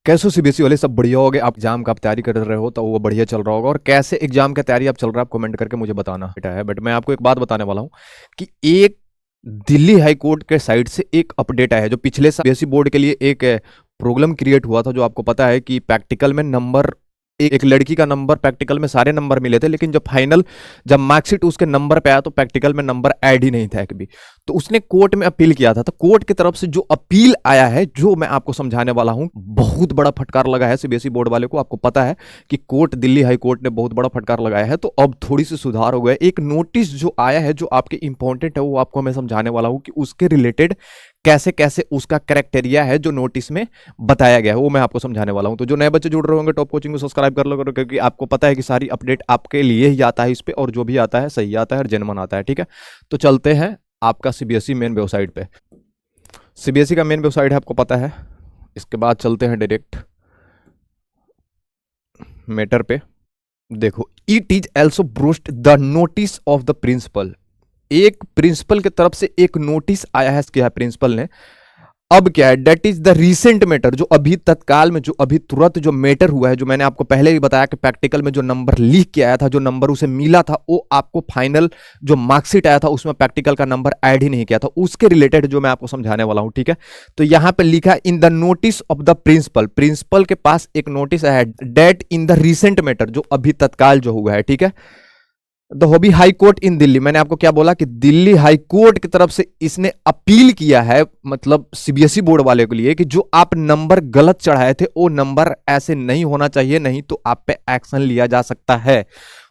कैसे सीबीएसई वाले सब बढ़िया हो गए। आप एग्जाम का आप तैयारी कर रहे हो तो वो बढ़िया चल रहा होगा, और कैसे एग्जाम का तैयारी आप चल रहा है आप कमेंट करके मुझे बताना बेटा है। बट मैं आपको एक बात बताने वाला हूँ कि एक दिल्ली हाई कोर्ट के साइड से एक अपडेट आया है, जो पिछले साल सीबीएसई बोर्ड के लिए एक प्रॉब्लम क्रिएट हुआ था। जो आपको पता है कि प्रैक्टिकल में नंबर एक लड़की का नंबर प्रैक्टिकल में सारे नंबर मिले थे, लेकिन जब मार्कशीट उसके नंबर पे आया तो प्रैक्टिकल में नंबर ऐड ही नहीं था एक भी। तो उसने कोर्ट में अपील किया था। तो कोर्ट की तरफ से जो अपील आया है, जो मैं आपको समझाने वाला हूं, बहुत बड़ा फटकार लगा है सीबीएसई बोर्ड वाले को। आपको पता है कि दिल्ली हाई कोर्ट ने बहुत बड़ा फटकार लगाया है, तो अब थोड़ी सी सुधार हो गया। एक नोटिस जो आया है जो आपके इंपॉर्टेंट है, वो आपको मैं समझाने वाला हूं कि उसके रिलेटेड कैसे कैसे उसका क्राइटेरिया है जो नोटिस में बताया गया है, वो मैं आपको समझाने वाला हूं। तो जो नए बच्चे जुड़ रहे होंगे टॉप कोचिंग को सब्सक्राइब कर लो करो, क्योंकि आपको पता है कि सारी अपडेट आपके लिए ही आता है इस पे, और जो भी आता है सही आता है और जेन्युइन आता है। ठीक है, तो चलते हैं आपका सीबीएसई मेन वेबसाइट पे। सीबीएसई का मेन वेबसाइट है, आपको पता है। इसके बाद चलते हैं डायरेक्ट मैटर पे। देखो, it is also brought the notice of the principal. एक प्रिंसिपल की तरफ से एक नोटिस आया है, क्या है प्रिंसिपल ने। अब क्या है, that is the recent matter, जो अभी तत्काल में, जो अभी तुरंत जो मैटर हुआ है, जो मैंने आपको पहले भी बताया कि प्रैक्टिकल में जो नंबर लीक किया आया था, जो नंबर उसे मिला था, वो आपको फाइनल जो मार्कशीट आया था उसमें प्रैक्टिकल का नंबर ऐड ही नहीं किया था, उसके रिलेटेड जो मैं आपको समझाने वाला हूं। ठीक है, तो यहां पे लिखा in the notice of the principal, principal के पास एक नोटिस आया है, that in the recent matter, जो अभी तत्काल जो हुआ है। ठीक है, द हॉबी हाई कोर्ट इन दिल्ली, मैंने आपको क्या बोला कि दिल्ली हाई कोर्ट की तरफ से इसने अपील किया है, मतलब सीबीएसई बोर्ड वाले के लिए, कि जो आप नंबर गलत चढ़ाए थे वो नंबर ऐसे नहीं होना चाहिए, नहीं तो आप पे एक्शन लिया जा सकता है।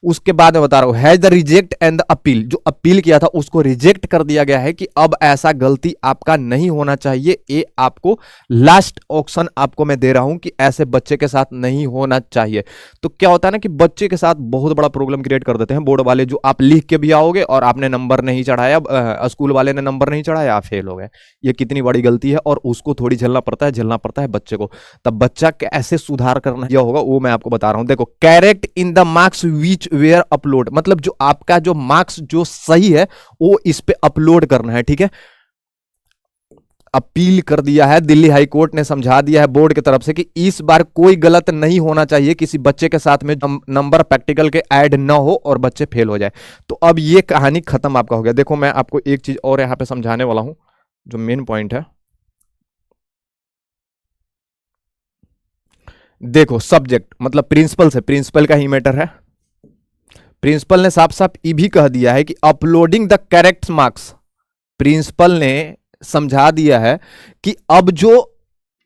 उसके बाद मैं बता रहा हूं, has the reject and the appeal, जो अपील किया था उसको रिजेक्ट कर दिया गया है कि अब ऐसा गलती आपका नहीं होना चाहिए। ये आपको लास्ट ऑप्शन आपको मैं दे रहा हूं कि ऐसे बच्चे के साथ नहीं होना चाहिए। तो क्या होता है ना कि बच्चे के साथ बहुत बड़ा प्रॉब्लम क्रिएट कर देते हैं बोर्ड वाले, जो आप लिख के भी आओगे और आपने नंबर नहीं चढ़ाया, स्कूल वाले ने नंबर नहीं चढ़ाया, आप फेल हो गए। ये कितनी बड़ी गलती है, और उसको थोड़ी झेलना पड़ता है बच्चे को। तब बच्चा कैसे सुधार करना यह होगा वो मैं आपको बता रहा हूं। देखो, correct in the marks which were upload, मतलब जो आपका जो मार्क्स जो सही है वो इस पे अपलोड करना है। ठीक है, अपील कर दिया है दिल्ली हाई कोर्ट ने, समझा दिया है बोर्ड की तरफ से कि इस बार कोई गलत नहीं होना चाहिए, किसी बच्चे के साथ में नंबर प्रैक्टिकल के ऐड ना हो और बच्चे फेल हो जाए। तो अब ये कहानी खत्म आपका हो गया। देखो, मैं आपको एक चीज और यहां पे समझाने वाला हूं, जो मेन पॉइंट है। देखो, सब्जेक्ट मतलब प्रिंसिपल से, प्रिंसिपल का ही मैटर है। प्रिंसिपल ने साफ साफ ये भी कह दिया है कि uploading the correct marks, principal ने समझा दिया है कि अब जो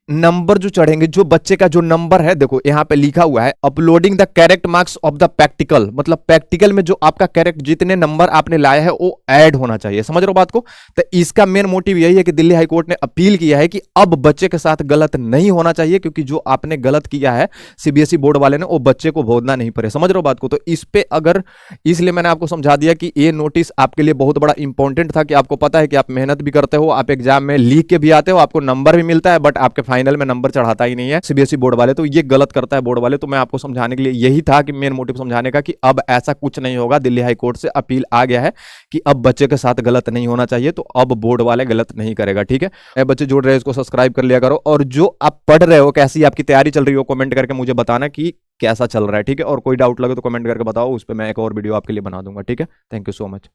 नंबर जो चढ़ेंगे, जो बच्चे का जो नंबर है, देखो यहां पे लिखा हुआ है uploading the correct marks of the practical, मतलब प्रैक्टिकल में जो आपका करेक्ट जितने नंबर आपने लाया है वो ऐड होना चाहिए। समझ रहे हो बात को? तो इसका मेन मोटिव यही है कि दिल्ली हाई कोर्ट ने अपील किया है कि अब बच्चे के साथ गलत नहीं होना चाहिए, क्योंकि जो आपने गलत किया है सीबीएसई बोर्ड वाले ने, वो बच्चे को भोगना नहीं पड़े। समझ रहे हो बात को? तो इस पे अगर, इसलिए मैंने आपको समझा दिया कि ये नोटिस आपके लिए बहुत बड़ा इंपॉर्टेंट था, कि आपको पता है कि आप मेहनत भी करते हो, आप एग्जाम में लिख के भी आते हो, आपको नंबर भी मिलता है, बट आपके फाइनल में नंबर चढ़ाता ही नहीं है सीबीएसई बोर्ड वाले। तो ये गलत करता है बोर्ड वाले। तो मैं आपको समझाने के लिए यही था कि मेन मोटिव समझाने का कि अब ऐसा कुछ नहीं होगा। दिल्ली हाई कोर्ट से अपील आ गया है कि अब बच्चे के साथ गलत नहीं होना चाहिए, तो अब बोर्ड वाले गलत नहीं करेगा। ठीक है, नए बच्चे जुड़ रहे हैं इसको सब्सक्राइब कर लिया करो, और जो आप पढ़ रहे हो, कैसी आपकी तैयारी चल रही हो, कमेंट करके मुझे बताना कि कैसा चल रहा है। ठीक है, और कोई डाउट लगे तो कमेंट करके बताओ, उस पर मैं एक और वीडियो आपके लिए बना दूंगा। ठीक है, थैंक यू सो मच।